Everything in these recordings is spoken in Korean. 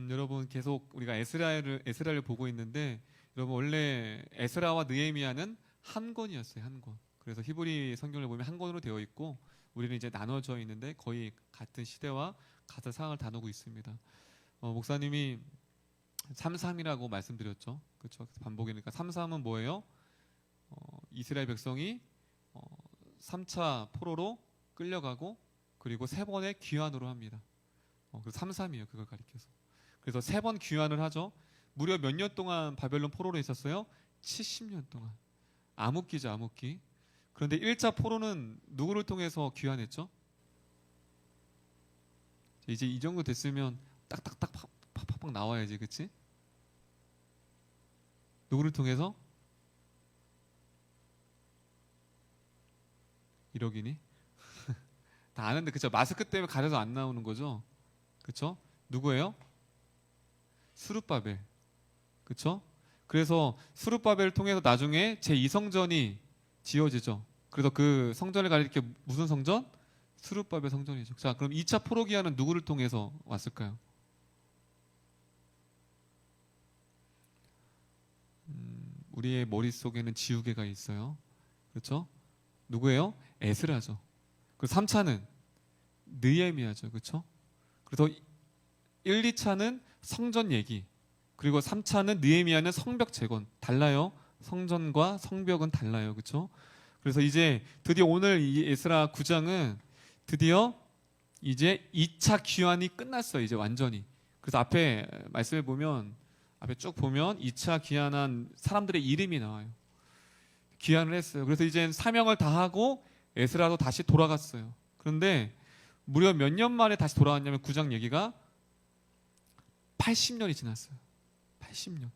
여러분 계속 우리가 에스라를 보고 있는데 여러분 원래 에스라와 느헤미야는 한 권이었어요. 한 권. 그래서 히브리 성경을 보면 한 권으로 되어 있고 우리는 이제 나눠져 있는데 거의 같은 시대와 같은 상황을 다루고 있습니다. 목사님이 3.3이라고 말씀드렸죠. 그렇죠. 반복이니까 3.3은 뭐예요? 이스라엘 백성이 3차 포로로 끌려가고 그리고 3번의 귀환으로 합니다. 그래서 3.3이에요. 그걸 가리켜서. 그래서 3번 귀환을 하죠. 무려 몇 년 동안 바벨론 포로로 있었어요? 70년 동안. 암흑기죠, 암흑기. 그런데 1차 포로는 누구를 통해서 귀환했죠? 이제 이 정도 됐으면 딱딱딱 팍팍팍 나와야지, 그치? 누구를 통해서? 1억이니? 다 아는데 그쵸? 마스크 때문에 가려서 안 나오는 거죠? 그쵸? 누구예요? 스룹바벨. 그쵸? 그래서 스룹바벨을 통해서 나중에 제2성전이 지어지죠. 그래서 그 성전을 가리켜 무슨 성전? 스룹바벨 성전이죠. 자, 그럼 2차 포로기한은 누구를 통해서 왔을까요? 우리의 머릿속에는 지우개가 있어요. 그렇죠? 누구예요? 에스라죠. 그리고 3차는 느헤미야죠. 그렇죠? 그래서 1, 2차는 성전 얘기. 그리고 3차는 느헤미야는 성벽 재건. 달라요. 성전과 성벽은 달라요. 그렇죠? 그래서 이제 드디어 오늘 이 에스라 9장은 드디어 이제 2차 귀환이 끝났어요. 이제 완전히. 그래서 앞에 말씀해 보면 앞에 쭉 보면 2차 귀환한 사람들의 이름이 나와요. 귀환을 했어요. 그래서 이제 사명을 다하고 에스라도 다시 돌아갔어요. 그런데 무려 몇 년 만에 다시 돌아왔냐면 9장 얘기가 80년이 지났어요. 80년.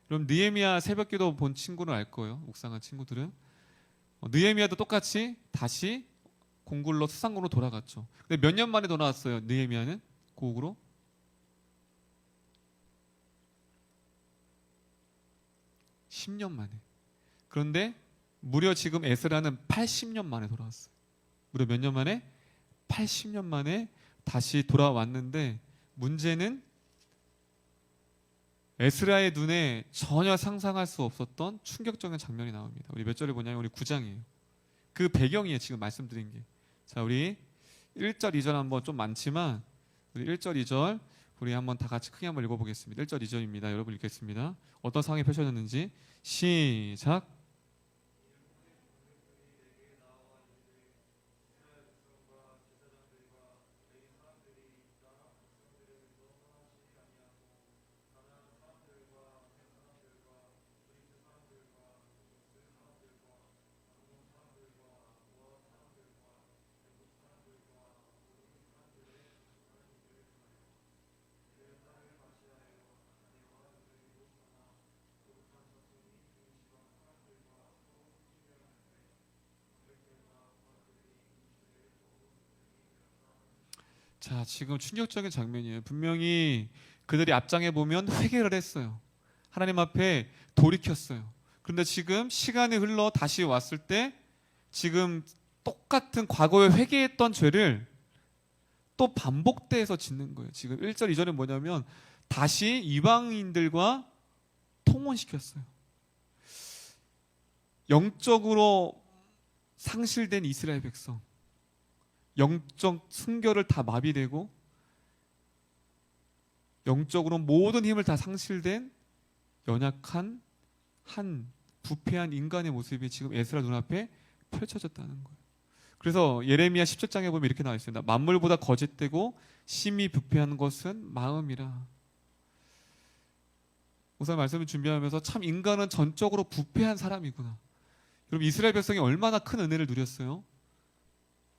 그럼 느헤미야 새벽기도 본 친구는 알 거예요. 묵상한 친구들은. 느헤미야도 똑같이 다시 공굴로 수상으로 돌아갔죠. 근데 몇 년 만에 돌아왔어요. 느헤미야는 고국으로 10년 만에. 그런데 무려 지금 에스라는 80년 만에 돌아왔어요. 무려 몇 년 만에? 80년 만에 다시 돌아왔는데 문제는 에스라의 눈에 전혀 상상할 수 없었던 충격적인 장면이 나옵니다. 우리 몇 절에 보냐면 우리 9장이에요. 그 배경이에요. 지금 말씀드린 게. 자, 우리 1절, 2절 한번 좀 많지만 우리 1절, 2절 우리 한번 다 같이 크게 한번 읽어보겠습니다. 1절, 2절입니다. 여러분 읽겠습니다. 어떤 상황이 펼쳐졌는지 시작. 자, 지금 충격적인 장면이에요. 분명히 그들이 앞장에 보면 회개를 했어요. 하나님 앞에 돌이켰어요. 그런데 지금 시간이 흘러 다시 왔을 때 지금 똑같은 과거에 회개했던 죄를 또 반복돼서 짓는 거예요. 지금 1절, 2절은 뭐냐면 다시 이방인들과 통혼시켰어요. 영적으로 상실된 이스라엘 백성. 영적 순결을 다 마비되고 영적으로 모든 힘을 다 상실된 연약한 한 부패한 인간의 모습이 지금 에스라 눈앞에 펼쳐졌다는 거예요. 그래서 예레미야 17장에 보면 이렇게 나와 있습니다. 만물보다 거짓되고 심히 부패한 것은 마음이라. 우선 말씀을 준비하면서 참 인간은 전적으로 부패한 사람이구나. 여러분 이스라엘 백성이 얼마나 큰 은혜를 누렸어요?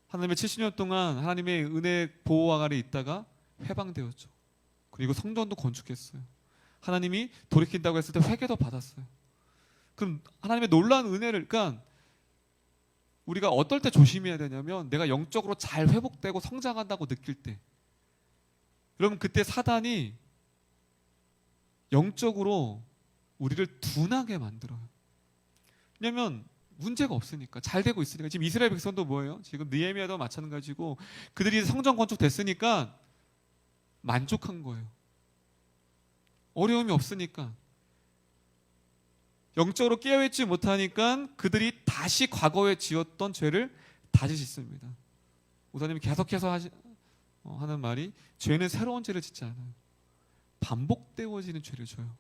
하나님의 70년 동안 하나님의 은혜 보호 아래 있다가 해방되었죠. 그리고 성전도 건축했어요. 하나님이 돌이킨다고 했을 때 회개도 받았어요. 그럼 하나님의 놀라운 은혜를, 그러니까 우리가 어떨 때 조심해야 되냐면 내가 영적으로 잘 회복되고 성장한다고 느낄 때, 여러분 그때 사단이 영적으로 우리를 둔하게 만들어요. 왜냐면 문제가 없으니까, 잘 되고 있으니까. 지금 이스라엘 백성도 뭐예요? 지금 느헤미야도 마찬가지고 그들이 성전 건축 됐으니까 만족한 거예요. 어려움이 없으니까. 영적으로 깨어있지 못하니까 그들이 다시 과거에 지었던 죄를 다시 짓습니다. 목사님이 계속해서 하는 말이 죄는 새로운 죄를 짓지 않아요. 반복되어지는 죄를 져요.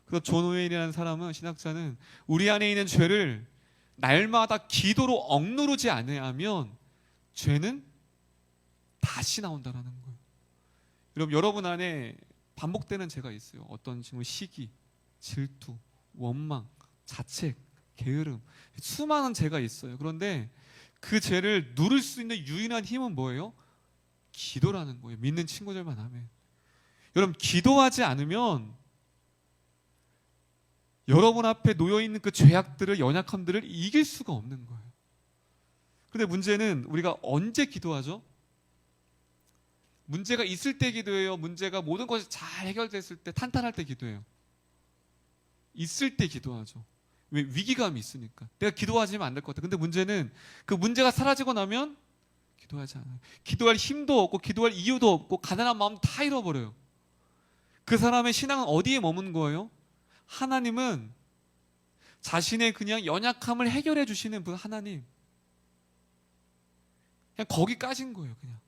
그래서 존 오웨일이라는 사람은, 신학자는, 우리 안에 있는 죄를 날마다 기도로 억누르지 않으면 죄는 다시 나온다라는 거예요. 여러분 안에 반복되는 죄가 있어요. 어떤 식으로 시기, 질투, 원망, 자책, 게으름, 수많은 죄가 있어요. 그런데 그 죄를 누를 수 있는 유일한 힘은 뭐예요? 기도라는 거예요. 믿는 친구들만 하면. 여러분, 기도하지 않으면 여러분 앞에 놓여있는 그 죄악들을, 연약함들을 이길 수가 없는 거예요. 근데 문제는 우리가 언제 기도하죠? 문제가 있을 때 기도해요? 문제가 모든 것이 잘 해결됐을 때, 탄탄할 때 기도해요? 있을 때 기도하죠. 왜? 위기감이 있으니까. 내가 기도하지면 안 될 것 같아. 근데 문제는 그 문제가 사라지고 나면 기도하지 않아요. 기도할 힘도 없고 기도할 이유도 없고 가난한 마음 다 잃어버려요. 그 사람의 신앙은 어디에 머문 거예요? 하나님은 자신의 그냥 연약함을 해결해 주시는 분, 하나님. 그냥 거기까지인 거예요, 그냥.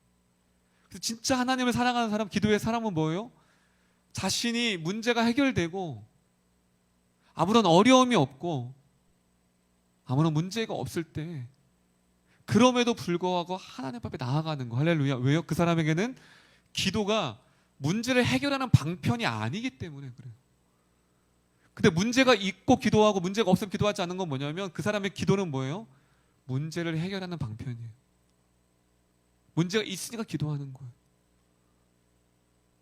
그래서 진짜 하나님을 사랑하는 사람, 기도의 사람은 뭐예요? 자신이 문제가 해결되고 아무런 어려움이 없고 아무런 문제가 없을 때 그럼에도 불구하고 하나님 앞에 나아가는 거. 할렐루야. 왜요? 그 사람에게는 기도가 문제를 해결하는 방편이 아니기 때문에 그래요. 근데 문제가 있고 기도하고 문제가 없으면 기도하지 않는 건 뭐냐면 그 사람의 기도는 뭐예요? 문제를 해결하는 방편이에요. 문제가 있으니까 기도하는 거예요.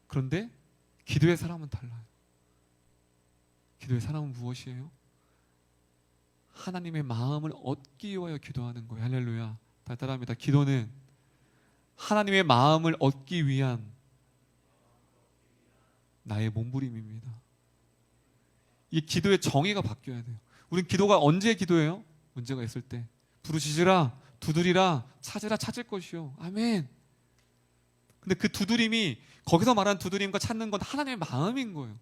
그런데 기도의 사람은 달라요. 기도의 사람은 무엇이에요? 하나님의 마음을 얻기 위하여 기도하는 거예요. 할렐루야. 따라합니다. 기도는 하나님의 마음을 얻기 위한 나의 몸부림입니다. 이 기도의 정의가 바뀌어야 돼요. 우린 기도가 언제 기도해요? 문제가 있을 때. 부르짖으라, 두드리라, 찾으라, 찾을 것이요. 아멘. 근데 그 두드림이, 거기서 말하는 두드림과 찾는 건 하나님의 마음인 거예요.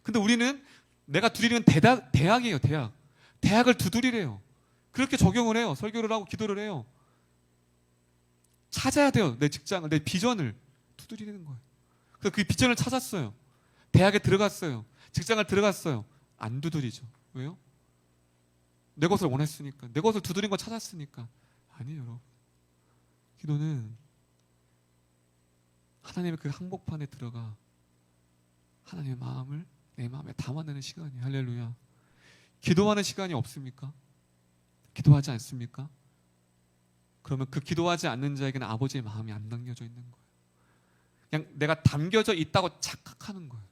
근데 우리는 내가 두드리는 대학이에요. 대학을 두드리래요. 그렇게 적용을 해요. 설교를 하고 기도를 해요. 찾아야 돼요. 내 직장을, 내 비전을 두드리는 거예요. 그래서 그 비전을 찾았어요. 대학에 들어갔어요. 직장을 들어갔어요. 안 두드리죠. 왜요? 내 것을 원했으니까. 내 것을 두드린 거 찾았으니까. 아니에요, 여러분. 기도는 하나님의 그 한복판에 들어가 하나님의 마음을 내 마음에 담아내는 시간이에요. 할렐루야. 기도하는 시간이 없습니까? 기도하지 않습니까? 그러면 그 기도하지 않는 자에게는 아버지의 마음이 안 담겨져 있는 거예요. 그냥 내가 담겨져 있다고 착각하는 거예요.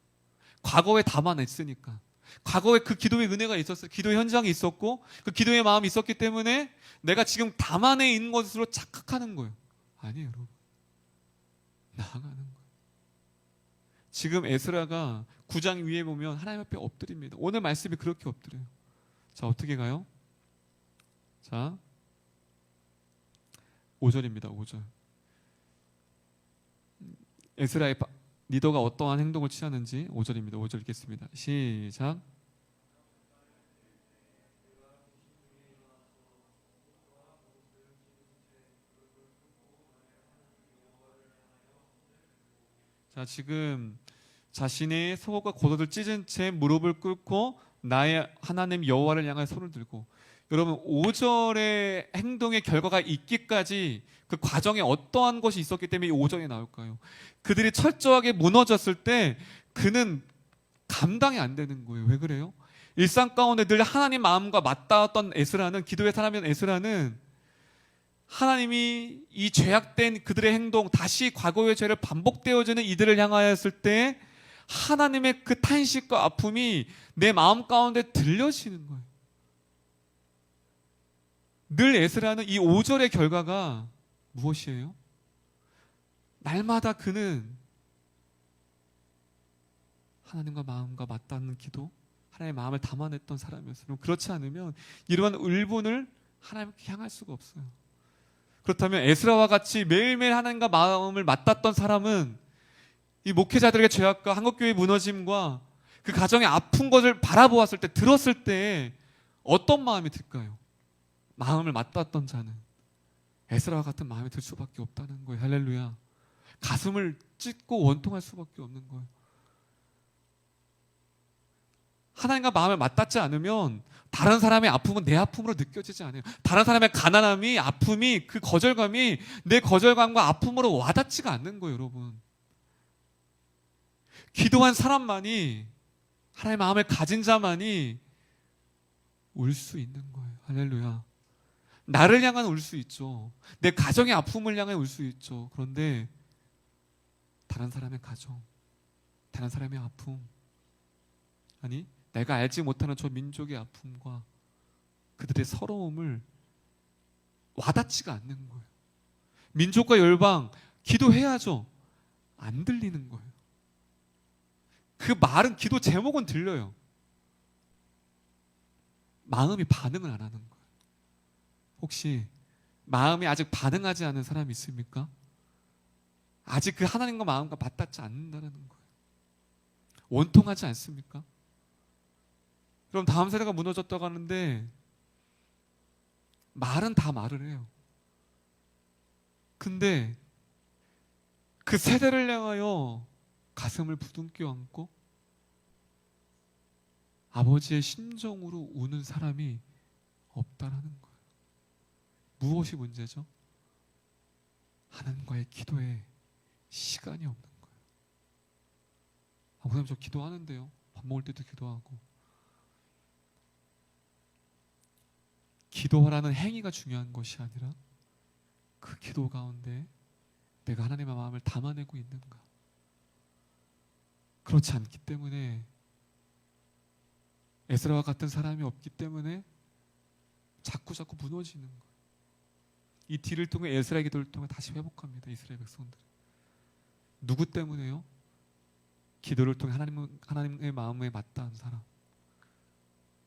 과거에 담아냈으니까. 과거에 그 기도의 은혜가 있었어요. 기도의 현장이 있었고 그 기도의 마음이 있었기 때문에 내가 지금 담아내 있는 것으로 착각하는 거예요. 아니에요, 여러분. 나아가는 거예요. 지금 에스라가 9장 위에 보면 하나님 앞에 엎드립니다. 오늘 말씀이 그렇게 엎드려요. 자, 어떻게 가요? 자, 5절입니다. 5절. 에스라의 리더가 어떠한 행동을 취하는지 5절입니다. 5절 읽겠습니다. 시작. 자, 지금 자신의 속옷과 겉옷을 찢은 채 무릎을 꿇고 나의 하나님 여호와를 향해 손을 들고. 여러분, 5절의 행동의 결과가 있기까지 그 과정에 어떠한 것이 있었기 때문에 이 5절이 나올까요? 그들이 철저하게 무너졌을 때 그는 감당이 안 되는 거예요. 왜 그래요? 일상 가운데 늘 하나님 마음과 맞닿았던 에스라는, 기도의 사람이었던 에스라는 하나님이 이 죄악된 그들의 행동, 다시 과거의 죄를 반복되어지는 이들을 향하였을 때 하나님의 그 탄식과 아픔이 내 마음 가운데 들려지는 거예요. 늘 에스라는 이 5절의 결과가 무엇이에요? 날마다 그는 하나님과 마음과 맞닿는 기도, 하나님의 마음을 담아냈던 사람이었어요. 그렇지 않으면 이러한 울분을 하나님께 향할 수가 없어요. 그렇다면 에스라와 같이 매일매일 하나님과 마음을 맞닿던 사람은 이 목회자들의 죄악과 한국교회의 무너짐과 그 가정의 아픈 것을 바라보았을 때, 들었을 때 어떤 마음이 들까요? 마음을 맞닿았던 자는 에스라와 같은 마음이 들 수밖에 없다는 거예요. 할렐루야. 가슴을 찢고 원통할 수밖에 없는 거예요. 하나님과 마음을 맞닿지 않으면 다른 사람의 아픔은 내 아픔으로 느껴지지 않아요. 다른 사람의 가난함이, 아픔이, 그 거절감이 내 거절감과 아픔으로 와닿지가 않는 거예요, 여러분. 기도한 사람만이, 하나님의 마음을 가진 자만이 울 수 있는 거예요. 할렐루야. 나를 향한 울 수 있죠. 내 가정의 아픔을 향해 울 수 있죠. 그런데 다른 사람의 가정, 다른 사람의 아픔, 아니 내가 알지 못하는 저 민족의 아픔과 그들의 서러움을 와닿지가 않는 거예요. 민족과 열방 기도해야죠. 안 들리는 거예요. 그 말은, 기도 제목은 들려요. 마음이 반응을 안 하는 거예요. 혹시 마음이 아직 반응하지 않은 사람이 있습니까? 아직 그 하나님과 마음과 맞닿지 않는다는 거예요. 원통하지 않습니까? 그럼 다음 세대가 무너졌다고 하는데 말은 다 말을 해요. 근데 그 세대를 향하여 가슴을 부둥켜 안고 아버지의 심정으로 우는 사람이 없다라는 거예요. 무엇이 문제죠? 하나님과의 기도에 시간이 없는 거예요. 목사님 저 기도하는데요. 밥 먹을 때도 기도하고. 기도하라는 행위가 중요한 것이 아니라 그 기도 가운데 내가 하나님의 마음을 담아내고 있는가. 그렇지 않기 때문에, 에스라와 같은 사람이 없기 때문에 자꾸 무너지는 거예요. 이 뒤를 통해, 에스라의 기도를 통해 다시 회복합니다. 이스라엘 백성들. 누구 때문에요? 기도를 통해 하나님의 마음에 맞닿은 사람,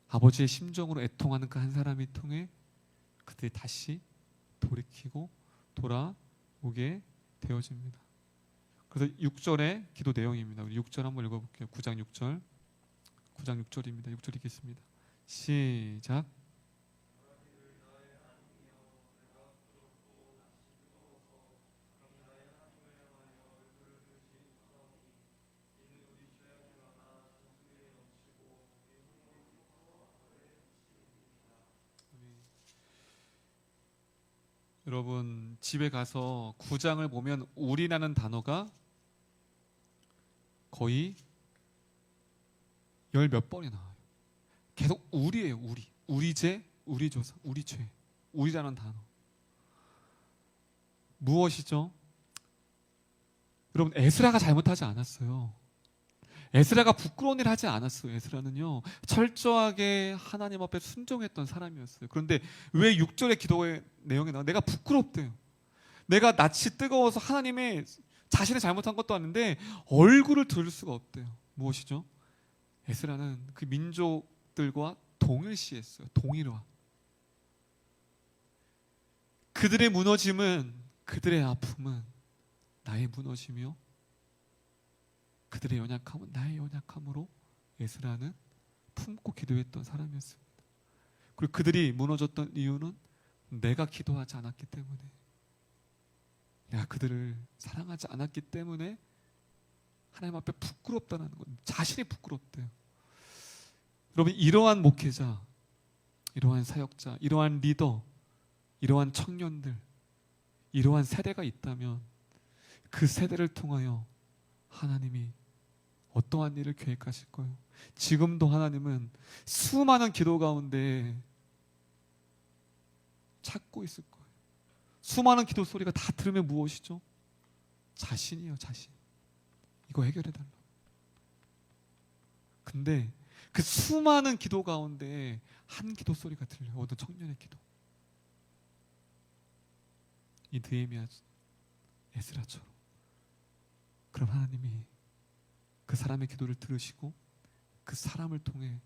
아버지의 심정으로 애통하는 그 한 사람이 통해 그들이 다시 돌이키고 돌아오게 되어집니다. 그래서 6절의 기도 내용입니다. 우리 6절 한번 읽어볼게요. 9장 6절. 9장 6절입니다. 6절 읽겠습니다. 시작. 여러분 집에 가서 9장을 보면 우리라는 단어가 거의 열 몇 번이 나와요. 계속 우리예요. 우리 죄, 우리 조사, 우리 죄, 우리라는 단어. 무엇이죠? 여러분 에스라가 잘못하지 않았어요. 에스라가 부끄러운 일을 하지 않았어요. 에스라는요 철저하게 하나님 앞에 순종했던 사람이었어요. 그런데 왜 6절의 기도의 내용에 나와? 내가 부끄럽대요. 내가 낯이 뜨거워서 하나님의 자신이 잘못한 것도 아닌데 얼굴을 들을 수가 없대요. 무엇이죠? 에스라는 그 민족들과 동일시했어요. 동일화. 그들의 무너짐은, 그들의 아픔은 나의 무너짐이요, 그들의 연약함은 나의 연약함으로 에스라는 품고 기도했던 사람이었습니다. 그리고 그들이 무너졌던 이유는 내가 기도하지 않았기 때문에, 내가 그들을 사랑하지 않았기 때문에 하나님 앞에 부끄럽다는 것, 자신이 부끄럽대요. 여러분 이러한 목회자, 이러한 사역자, 이러한 리더, 이러한 청년들, 이러한 세대가 있다면 그 세대를 통하여 하나님이 어떠한 일을 계획하실 거예요? 지금도 하나님은 수많은 기도 가운데 찾고 있을 거예요. 수많은 기도 소리가 다 들으면 무엇이죠? 자신이요, 자신. 이거 해결해달라. 근데 그 수많은 기도 가운데 한 기도 소리가 들려요. 어떤 청년의 기도. 이 느헤미야, 에스라처럼. 그럼 하나님이 그 사람의 기도를 들으시고 그 사람을 통해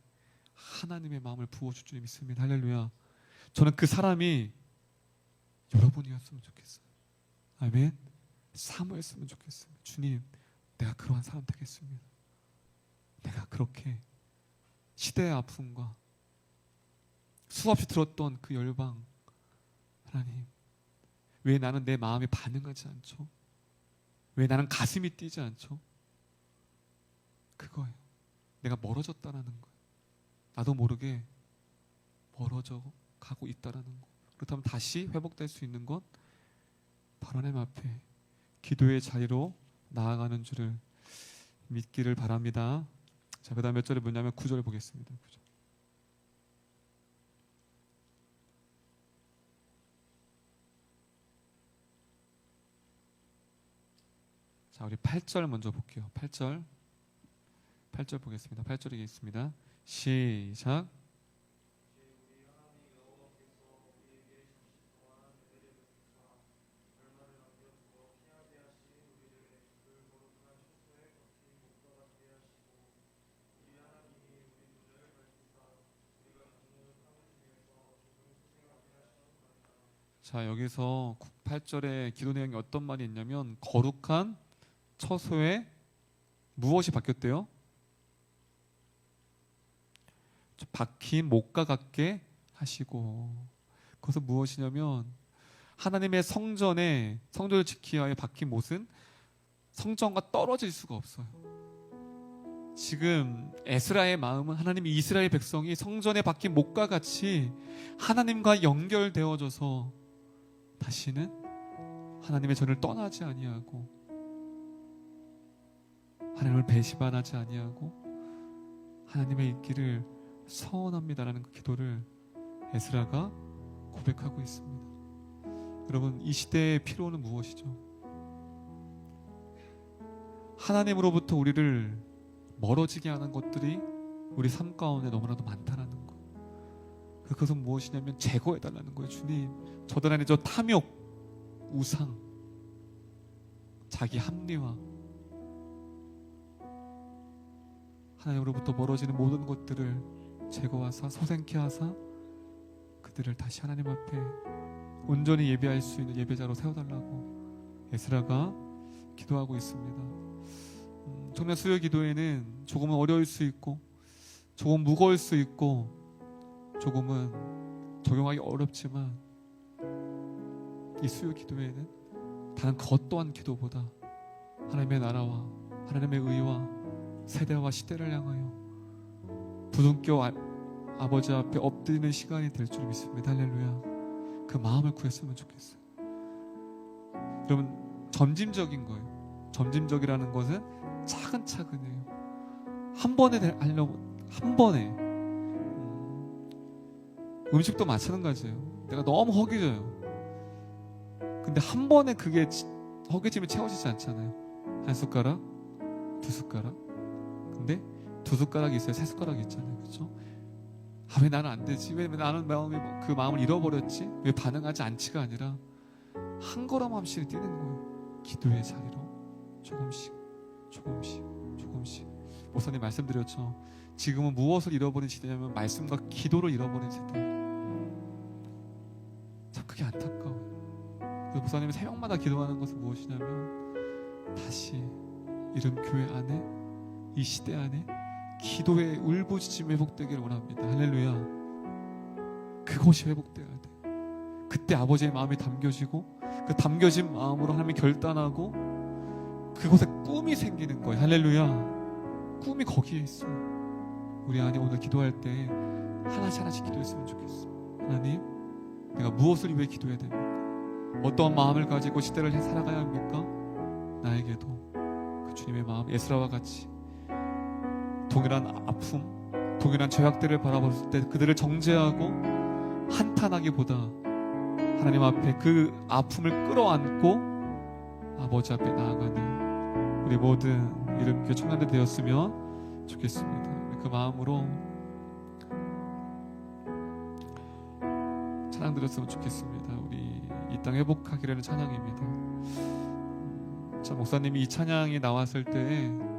하나님의 마음을 부어줄 줄 믿습니다. 할렐루야. 저는 그 사람이 여러분이었으면 좋겠어요. 아멘. 사모했으면 좋겠어요. 주님, 내가 그러한 사람 되겠습니다. 내가 그런 그렇게 시대의 아픔과 수없이 들었던 그 열방, 하나님, 왜 나는 내 마음이 반응하지 않죠? 왜 나는 가슴이 뛰지 않죠? 그거예요. 내가 멀어졌다라는 거예요. 나도 모르게 멀어져 가고 있다라는 거. 그렇다면 다시 회복될 수 있는 건 바로 하나님 앞에 기도의 자리로 나아가는 줄을 믿기를 바랍니다. 자, 그 다음 몇 절에 뭐냐면 9절 보겠습니다. 9절. 자, 우리 8절 먼저 볼게요. 8절 보겠습니다. 8절이 있습니다. 시작. 자, 여기서 8절의 기도 내용이 어떤 말이 있냐면 거룩한 처소에 무엇이 바뀌었대요? 박힌 못과 같게 하시고, 그것은 무엇이냐면 하나님의 성전을 지키기 위해 박힌 못은 성전과 떨어질 수가 없어요. 지금 에스라의 마음은 하나님이 이스라엘 백성이 성전에 박힌 못과 같이 하나님과 연결되어져서 다시는 하나님의 전을 떠나지 아니하고 하나님을 배신하지 아니하고 하나님의 있기를 서원합니다라는 그 기도를 에스라가 고백하고 있습니다. 여러분, 이 시대의 필요는 무엇이죠? 하나님으로부터 우리를 멀어지게 하는 것들이 우리 삶 가운데 너무나도 많다라는 거. 그것은 무엇이냐면 제거해달라는 거예요. 주님, 저들 안에 저 탐욕, 우상, 자기 합리화, 하나님으로부터 멀어지는 모든 것들을 제거하사 소생케 하사 그들을 다시 하나님 앞에 온전히 예배할 수 있는 예배자로 세워달라고 에스라가 기도하고 있습니다. 청년 수요 기도에는 조금은 어려울 수 있고 조금 무거울 수 있고 조금은 적용하기 어렵지만 이 수요 기도에는 다른 그 어떠한 기도보다 하나님의 나라와 하나님의 의와 세대와 시대를 향하여 부둥켜 아버지 앞에 엎드리는 시간이 될 줄 믿습니다. 할렐루야. 그 마음을 구했으면 좋겠어요. 여러분, 점진적인 거예요. 점진적이라는 것은 차근차근해요. 한 번에 하려고 한 번에 음식도 마찬가지예요. 내가 너무 허기져요. 근데 한 번에 그게 허기짐이 채워지지 않잖아요. 한 숟가락, 두 숟가락. 근데 두 숟가락이 있어요. 세 숟가락이 있잖아요. 그렇죠? 아, 왜 나는 안 되지? 왜 나는 그 마음을 잃어버렸지? 왜 반응하지 않지가 아니라 한 걸음 한씩 뛰는 거예요. 기도의 자리로 조금씩 목사님 말씀드렸죠. 지금은 무엇을 잃어버린 시대냐면 말씀과 기도를 잃어버린 세대. 참 그게 안타까워요. 그래서 목사님이 새벽마다 기도하는 것은 무엇이냐면 다시 이름 교회 안에 이 시대 안에 기도의 울부짖음이 회복되기를 원합니다. 할렐루야. 그것이 회복되어야 돼. 그때 아버지의 마음이 담겨지고 그 담겨진 마음으로 하나님이 결단하고 그곳에 꿈이 생기는 거예요. 할렐루야. 꿈이 거기에 있어요. 우리 안에 오늘 기도할 때 하나씩 기도했으면 좋겠어. 하나님, 내가 무엇을 위해 기도해야 됩니까? 어떠한 마음을 가지고 시대를 살아가야 합니까? 나에게도 그 주님의 마음, 에스라와 같이 동일한 아픔, 동일한 죄악들을 바라봤을 때 그들을 정죄하고 한탄하기보다 하나님 앞에 그 아픔을 끌어안고 아버지 앞에 나아가는 우리 모든 이름교회 청년들 되었으면 좋겠습니다. 그 마음으로 찬양 드렸으면 좋겠습니다. 우리 이 땅 회복하기라는 찬양입니다. 참 목사님이 이 찬양이 나왔을 때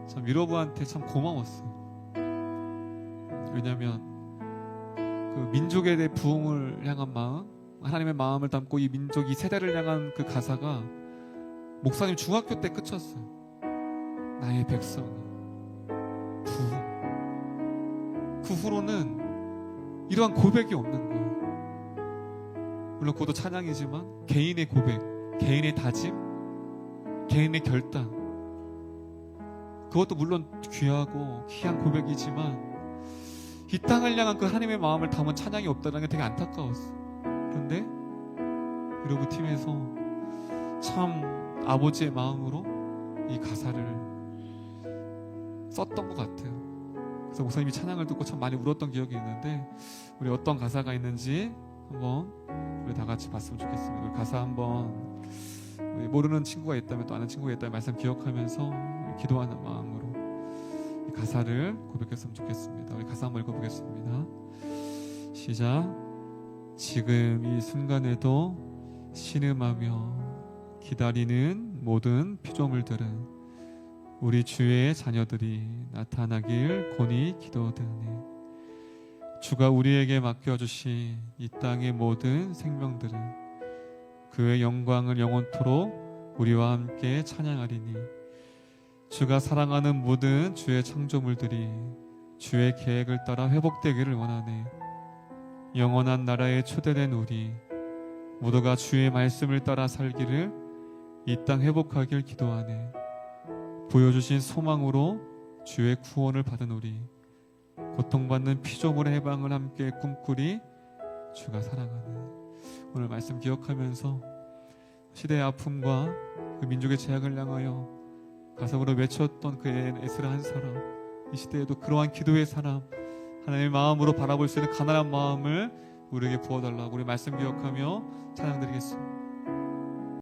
참 위로부한테 참 고마웠어요. 왜냐하면 그 민족에 대해 부흥을 향한 마음, 하나님의 마음을 담고 이 민족, 이 세대를 향한 그 가사가 목사님 중학교 때 끝쳤어요. 나의 백성이 그 후로는 이러한 고백이 없는 거예요. 물론 그것도 찬양이지만 개인의 고백, 개인의 다짐, 개인의 결단, 그것도 물론 귀하고 귀한 고백이지만 이 땅을 향한 그 하나님의 마음을 담은 찬양이 없다는 게 되게 안타까웠어. 그런데 이러브 팀에서 참 아버지의 마음으로 이 가사를 썼던 것 같아요. 그래서 목사님이 찬양을 듣고 참 많이 울었던 기억이 있는데, 우리 어떤 가사가 있는지 한번 우리 다 같이 봤으면 좋겠습니다. 우리 가사 한번, 우리 모르는 친구가 있다면, 또 아는 친구가 있다면 말씀 기억하면서 기도하는 마음으로 이 가사를 고백했으면 좋겠습니다. 우리 가사 한번 읽어보겠습니다. 시작. 지금 이 순간에도 신음하며 기다리는 모든 피조물들은 우리 주의 자녀들이 나타나길 곤히 기도드네. 주가 우리에게 맡겨주신 이 땅의 모든 생명들은 그의 영광을 영원토록 우리와 함께 찬양하리니, 주가 사랑하는 모든 주의 창조물들이 주의 계획을 따라 회복되기를 원하네. 영원한 나라에 초대된 우리 모두가 주의 말씀을 따라 살기를 이 땅 회복하길 기도하네. 보여주신 소망으로 주의 구원을 받은 우리, 고통받는 피조물의 해방을 함께 꿈꾸리 주가 사랑하는. 오늘 말씀 기억하면서 시대의 아픔과 그 민족의 제약을 향하여 가슴으로 외쳤던 그 에스라 한 사람, 이 시대에도 그러한 기도의 사람, 하나님의 마음으로 바라볼 수 있는 가난한 마음을 우리에게 부어달라고 우리 말씀 기억하며 찬양드리겠습니다.